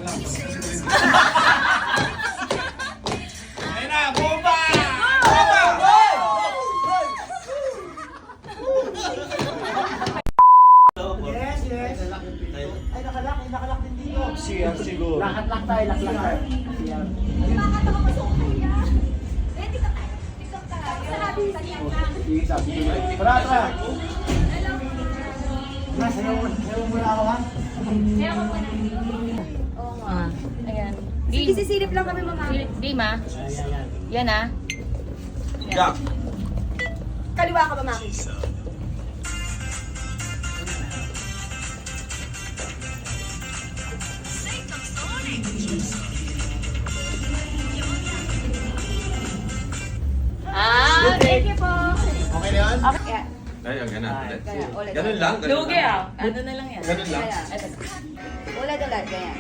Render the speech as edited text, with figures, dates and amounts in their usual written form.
Ayun na, bomba! Bomba! Yes, yes. Ay, nakalak din dito. Siya siguro. Lakat-lak tayo, lakat-lak tayo. Bakit ako masukay yan? Eh, tikap tayo. Tikap tayo. Sabi lang. Sige, sabi ko na. Tara, tara. Sayaw mo na ako, ha? Kaya ako pa na. Oo nga. Ayan. Sige, sisilip lang kami mama. Game ah. Yan ah. Jack. Kaliwa ka ba, Maki? Thank you po. Okay na yan? Okay. Ay, ang ganun. Kaya, ulit. Ganun lang. ganun Lugi lang. ah. Ano na lang yan. Ganun lang. Kaya. Ulit, gaya.